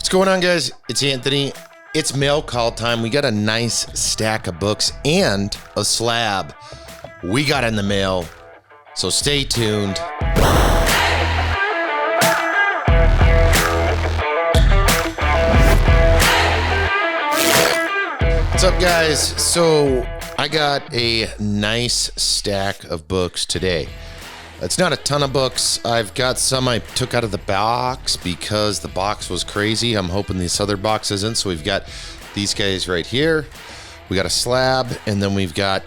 What's going on, guys? It's Anthony. It's mail call time. We got a nice stack of books and a slab we got in the mail, so stay tuned. What's up, guys? So I got a nice stack of books today. It's not a ton of books. I've got some I took out of the box because the box was crazy. I'm hoping this other box isn't. So we've got these guys right here. We got a slab, and then we've got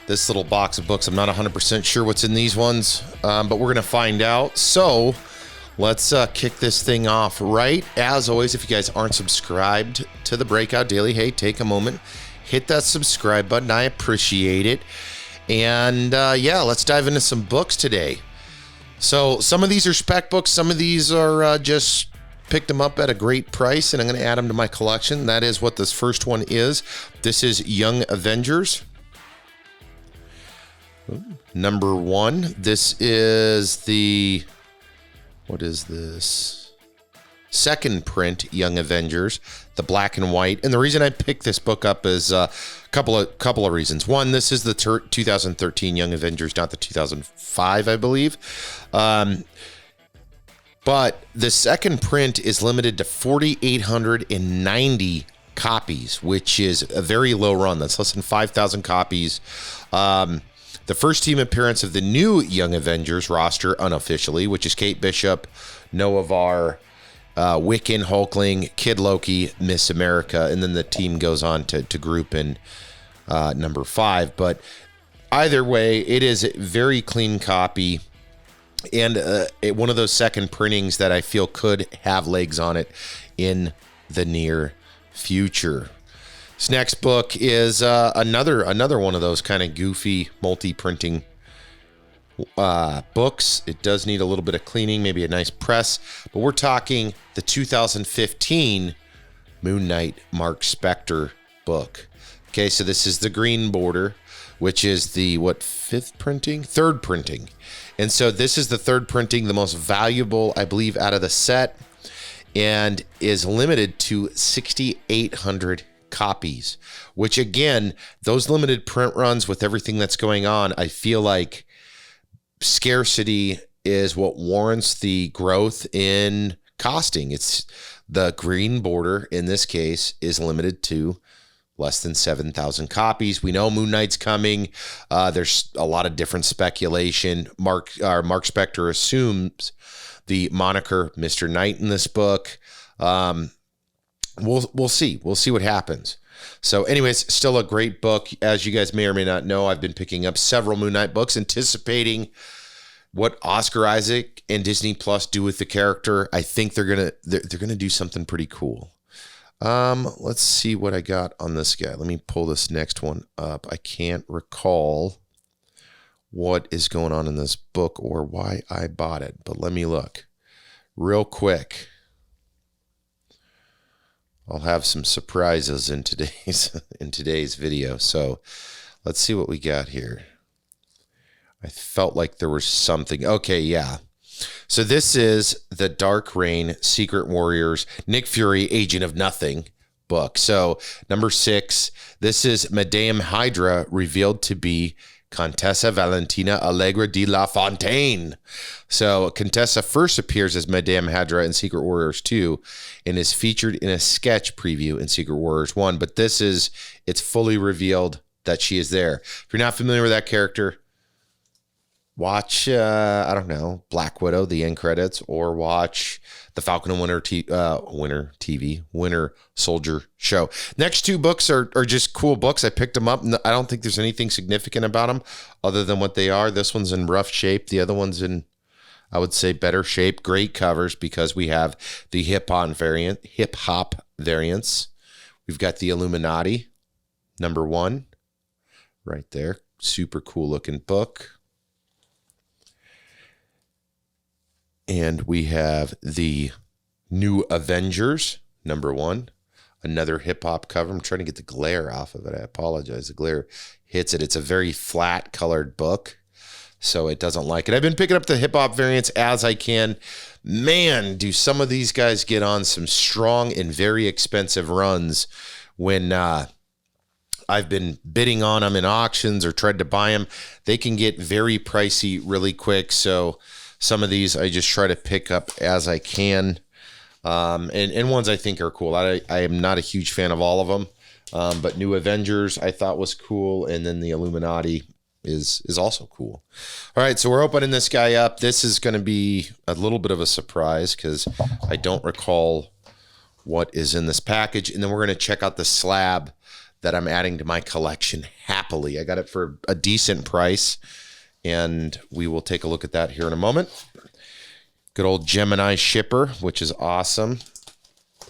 this little box of books. I'm not 100% sure what's in these ones, but we're going to find out. So let's kick this thing off right. As always, if you guys aren't subscribed to the Breakout Daily, hey, take a moment, hit that subscribe button. I appreciate it. And yeah, let's dive into some books today. So some of these are spec books. Some of these are just picked them up at a great price, and I'm going to add them to my collection. That is what this first one is. This is Young Avengers. Number 1. This is the, what is this? Second print Young Avengers, the black and white. And the reason I picked this book up is a couple of reasons. One, this is the 2013 Young Avengers, not the 2005, I believe. But the second print is limited to 4,890 copies, which is a very low run. That's less than 5,000 copies. The first team appearance of the new Young Avengers roster unofficially, which is Kate Bishop, Noah Var, Wiccan, Hulkling, Kid Loki, Miss America, and then the team goes on to group in number 5. But either way, it is a very clean copy, and one of those second printings that I feel could have legs on it in the near future. This next book is another one of those kind of goofy multi-printing books. It does need a little bit of cleaning, maybe a nice press, but we're talking the 2015 Moon Knight Mark Specter book. Okay, so this is the green border, which is the third printing. And so this is the third printing, the most valuable, I believe, out of the set, and is limited to 6,800 copies, which again, those limited print runs with everything that's going on, I feel like scarcity is what warrants the growth in costing. It's the green border in this case is limited to less than 7,000 copies. We know Moon Knight's coming. There's a lot of different speculation. Mark Specter assumes the moniker Mr. Knight in this book. We'll see. We'll see what happens. So anyways, still a great book. As you guys may or may not know, I've been picking up several Moon Knight books, anticipating what Oscar Isaac and Disney Plus do with the character. I think they're gonna do something pretty cool. Let's see what I got on this guy. Let me pull this next one up. I can't recall what is going on in this book or why I bought it, but let me look real quick. I'll have some surprises in today's video. So let's see what we got here. I felt like there was something. Okay, yeah. So this is the Dark Reign Secret Warriors Nick Fury Agent of Nothing book. So number 6, this is Madame Hydra revealed to be Contessa Valentina Allegra de la Fontaine. So Contessa first appears as Madame Hydra in Secret Warriors 2 and is featured in a sketch preview in Secret Warriors 1. But it's fully revealed that she is there. If you're not familiar with that character, watch, I don't know, Black Widow, the end credits, or watch the Falcon and Winter Soldier show. Next 2 books are just cool books. I picked them up. I don't think there's anything significant about them other than what they are. This one's in rough shape. The other one's in, I would say, better shape. Great covers because we have the hip hop variants. We've got the Illuminati, number 1, right there. Super cool looking book. And we have the New Avengers, number 1. Another hip-hop cover. I'm trying to get the glare off of it. I apologize. The glare hits it. It's a very flat colored book, so it doesn't like it. I've been picking up the hip-hop variants as I can. man, do some of these guys get on some strong and very expensive runs when I've been bidding on them in auctions or tried to buy them. They can get very pricey really quick. So some of these I just try to pick up as I can. And ones I think are cool. I am not a huge fan of all of them. But New Avengers I thought was cool. And then the Illuminati is also cool. All right, so we're opening this guy up. This is going to be a little bit of a surprise because I don't recall what is in this package. And then we're going to check out the slab that I'm adding to my collection happily. I got it for a decent price, and we will take a look at that here in a moment. Good old Gemini shipper, which is awesome.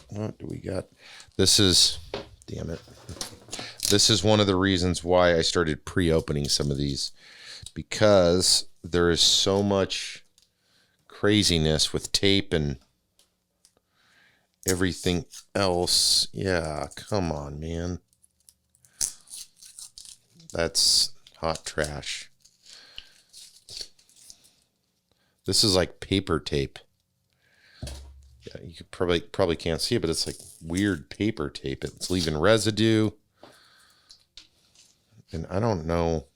What do we got? This is, damn it. This is one of the reasons why I started pre-opening some of these, because there is so much craziness with tape and everything else. Yeah, come on, man. That's hot trash. This is like paper tape. Yeah, you could probably can't see it, but it's like weird paper tape. It's leaving residue. And I don't know.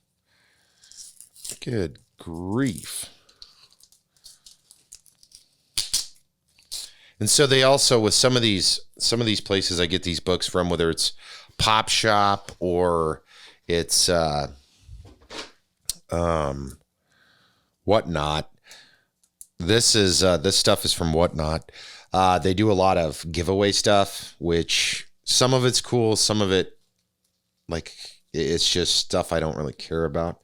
Good grief. And so they also, with some of these places I get these books from, whether it's Pop Shop or it's WhatNot. This stuff is from WhatNot. They do a lot of giveaway stuff, which some of it's cool, some of it, like, it's just stuff I don't really care about.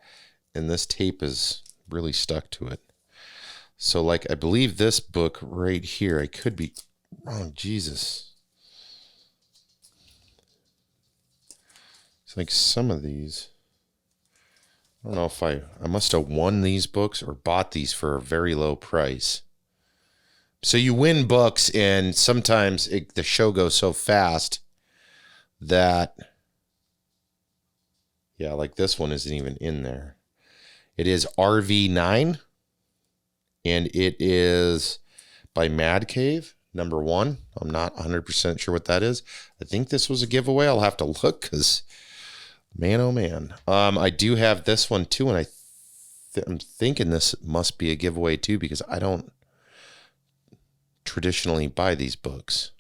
And this tape is really stuck to it. So, like, I believe this book right here, I could be wrong. Jesus. It's like some of these. I don't know if I must have won these books or bought these for a very low price. So you win books, and sometimes the show goes so fast that, yeah, like this one isn't even in there. It is RV9, and it is by Mad Cave, #1. I'm not 100% sure what that is. I think this was a giveaway. I'll have to look because, man, oh man. I do have this one too, and I'm thinking this must be a giveaway too because I don't traditionally buy these books.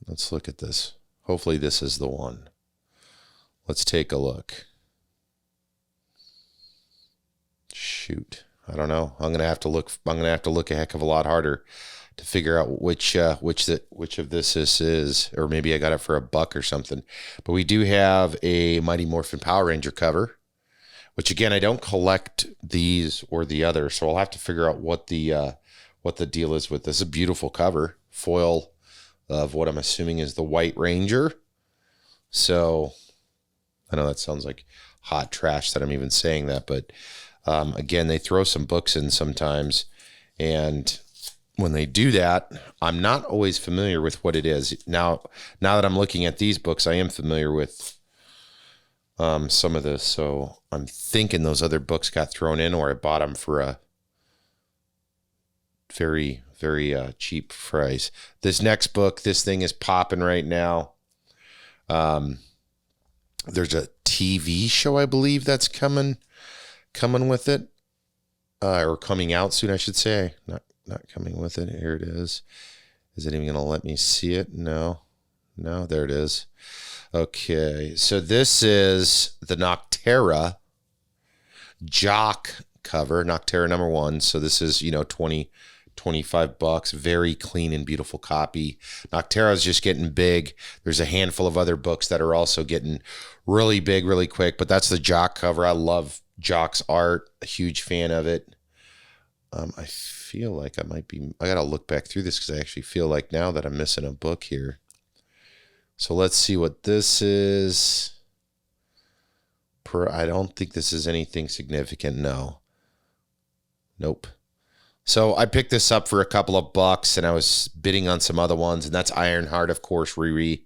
Let's look at this. Hopefully this is the one. Let's take a look. Shoot. I don't know. I'm gonna have to look a heck of a lot harder to figure out which of this is, or maybe I got it for $1 or something. But we do have a Mighty Morphin Power Ranger cover, which again I don't collect these or the other, so I'll have to figure out what the deal is with this. It's a beautiful cover, foil of what I'm assuming is the White Ranger. So I know that sounds like hot trash that I'm even saying that, but again, they throw some books in sometimes, and when they do that, I'm not always familiar with what it is. Now that I'm looking at these books, I am familiar with some of this, so I'm thinking those other books got thrown in, or I bought them for a very, very cheap price. This next book, this thing is popping right now. There's a TV show, I believe, that's coming with it, or coming out soon, I should say. Not coming with it. Here it is. Is it even going to let me see it? No, there it is. Okay, so this is the Nocterra Jock cover, Nocterra #1. So this is, $25. Very clean and beautiful copy. Nocterra is just getting big. There's a handful of other books that are also getting really big really quick, but that's the Jock cover. I love Jock's art. A huge fan of it. I feel like I got to look back through this because I actually feel like now that I'm missing a book here. So let's see what this is. I don't think this is anything significant. No. Nope. So I picked this up for a couple of bucks, and I was bidding on some other ones, and that's Ironheart, of course, Riri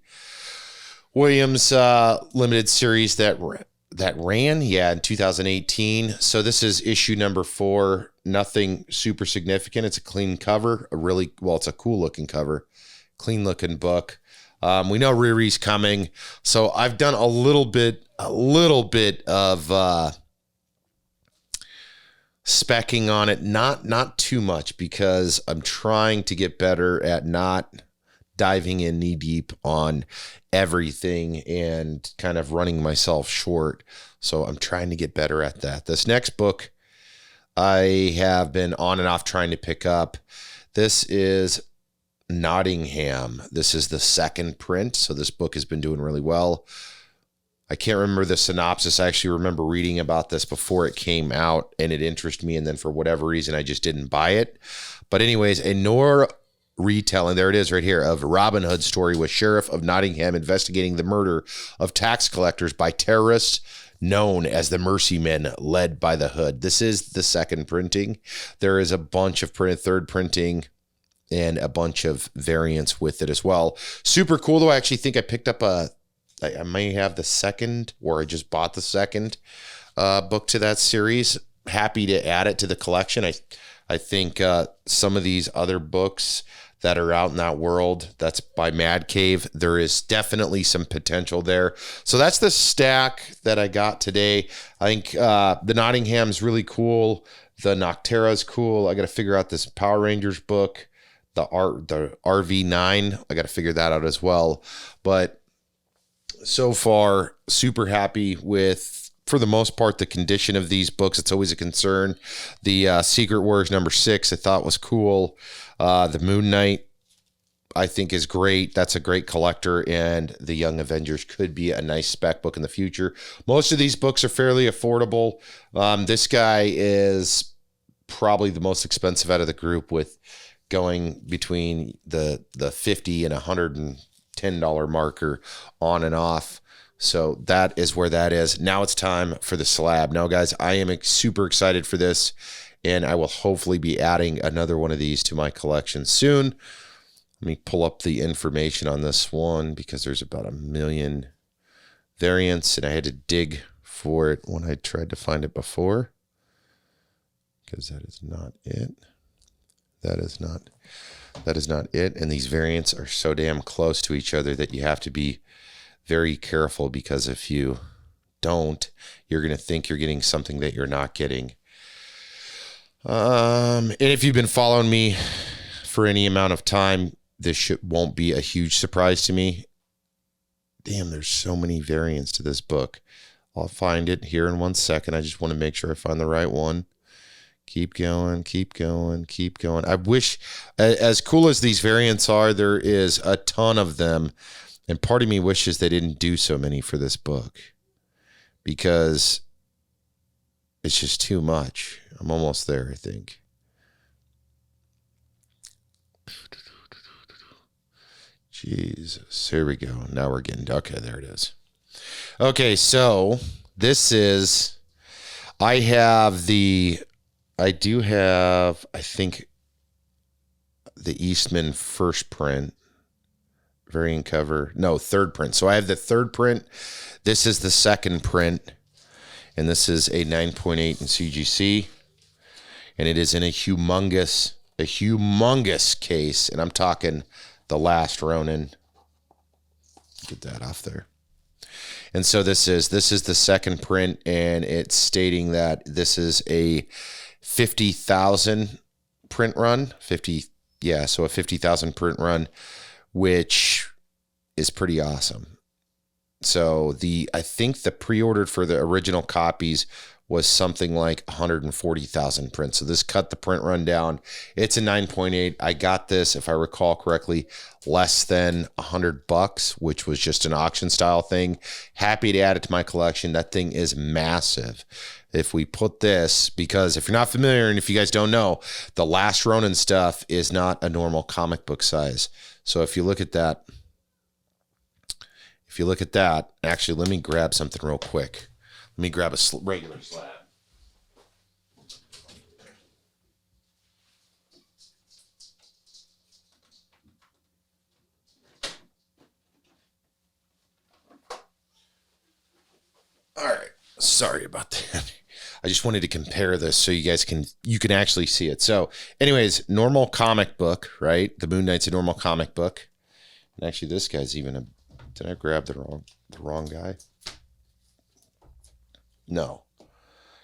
Williams limited series that ran, in 2018. So this is issue #4. nothing super significant. It's a clean cover, it's a cool looking cover, clean looking book. We know Riri's coming, so I've done a little bit of specking on it, not too much, because I'm trying to get better at not diving in knee deep on everything and kind of running myself short. So I'm trying to get better at that. This next book I have been on and off trying to pick up. This is Nottingham. This is the second print, so this book has been doing really well. I can't remember the synopsis. I actually remember reading about this before it came out, and it interested me, and then for whatever reason, I just didn't buy it. But anyways, a Nora retelling, there it is right here, of Robin Hood's story with Sheriff of Nottingham investigating the murder of tax collectors by terrorists known as the Mercy Men, led by the Hood. This is the second printing. There is a bunch of third printing and a bunch of variants with it as well. Super cool, though. I actually think I picked up I may have the second, or I just bought the second book to that series. Happy to add it to the collection. I think some of these other books that are out in that world, that's by Mad Cave, there is definitely some potential there. So that's the stack that I got today. I think the Nottingham's really cool. The Nocterra's cool. I got to figure out this Power Rangers book, the RV9. I got to figure that out as well. But so far, super happy with, for the most part, the condition of these books. It's always a concern. The Secret Wars #6 I thought was cool. The Moon Knight I think is great. That's a great collector, and the Young Avengers could be a nice spec book in the future. Most of these books are fairly affordable. This guy is probably the most expensive out of the group, with going between the $50 and $110 marker on and off. So that is where that is. Now it's time for the slab. Now, guys, I am super excited for this, and I will hopefully be adding another one of these to my collection soon. Let me pull up the information on this one, because there's about 1 million variants, and I had to dig for it when I tried to find it before, because that is not it. That is not it. And these variants are so damn close to each other that you have to be very careful, because if you don't, you're going to think you're getting something that you're not getting. And if you've been following me for any amount of time, this won't be a huge surprise to me. Damn, there's so many variants to this book. I'll find it here in 1 second. I just want to make sure I find the right one. Keep going, keep going, keep going. I wish, as cool as these variants are, there is a ton of them. And part of me wishes they didn't do so many for this book, because it's just too much. I'm almost there, I think. Jesus, here we go. Now we're getting, okay, there it is. Okay, so this is, I do have, I think, the Eastman first print, variant cover. No, third print. So I have the third print. This is the second print, and this is a 9.8 in CGC, and it is in a humongous case, and I'm talking the Last Ronin. Get that off there. And so this is the second print, and it's stating that this is a 50,000 print run. So a 50,000 print run, which is pretty awesome. So I think the pre-ordered for the original copies was something like 140,000 prints. So this cut the print run down. It's a 9.8. I got this, if I recall correctly, less than $100, which was just an auction style thing. Happy to add it to my collection. That thing is massive. If we put this, because if you're not familiar, and if you guys don't know, the Last Ronin stuff is not a normal comic book size. So if you look at that, actually, let me grab something real quick. Let me grab a regular slab. All right. Sorry about that. I just wanted to compare this so you can actually see it. So anyways, normal comic book, right? The Moon Knight's a normal comic book. And actually this guy's even did I grab the wrong guy? No.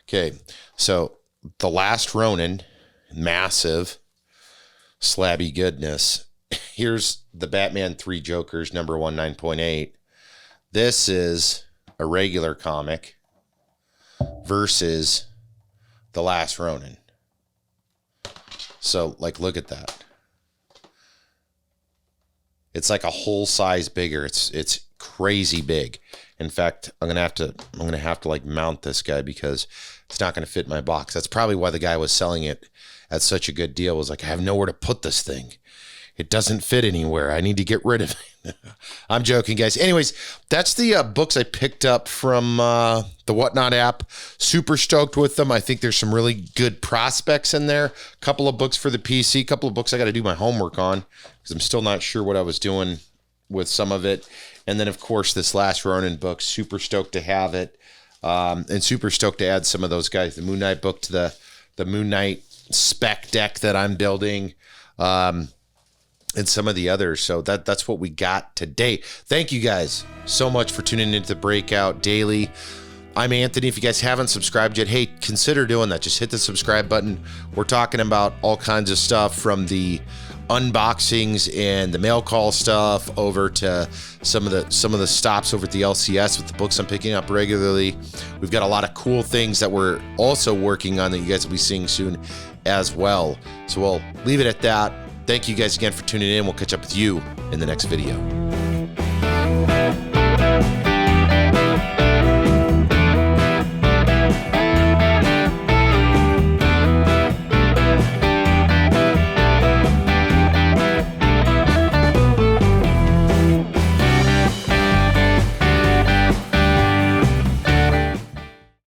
Okay. So the Last Ronin, massive slabby goodness. Here's the Batman 3 Jokers, number 1, 9.8. This is a regular comic versus the Last Ronin. So, like, look at that. It's like a whole size bigger. It's crazy big. In fact, I'm gonna have to like mount this guy because it's not gonna fit in my box. That's probably why the guy was selling it at such a good deal. Was like, I have nowhere to put this thing. It doesn't fit anywhere. I need to get rid of it. I'm joking, guys. Anyways, that's the books I picked up from the WhatNot app. Super stoked with them. I think there's some really good prospects in there. A couple of books for the PC. A couple of books I got to do my homework on because I'm still not sure what I was doing with some of it. And then, of course, this Last Ronin book. Super stoked to have it. And super stoked to add some of those guys. The Moon Knight book to the Moon Knight spec deck that I'm building. And some of the others. So that's what we got today. Thank you guys so much for tuning into the Breakout Daily. I'm Anthony. If you guys haven't subscribed yet, hey, consider doing that. Just hit the subscribe button. We're talking about all kinds of stuff from the unboxings and the mail call stuff over to some of the stops over at the LCS with the books I'm picking up regularly. We've got a lot of cool things that we're also working on that you guys will be seeing soon as well. So we'll leave it at that. Thank you guys again for tuning in. We'll catch up with you in the next video.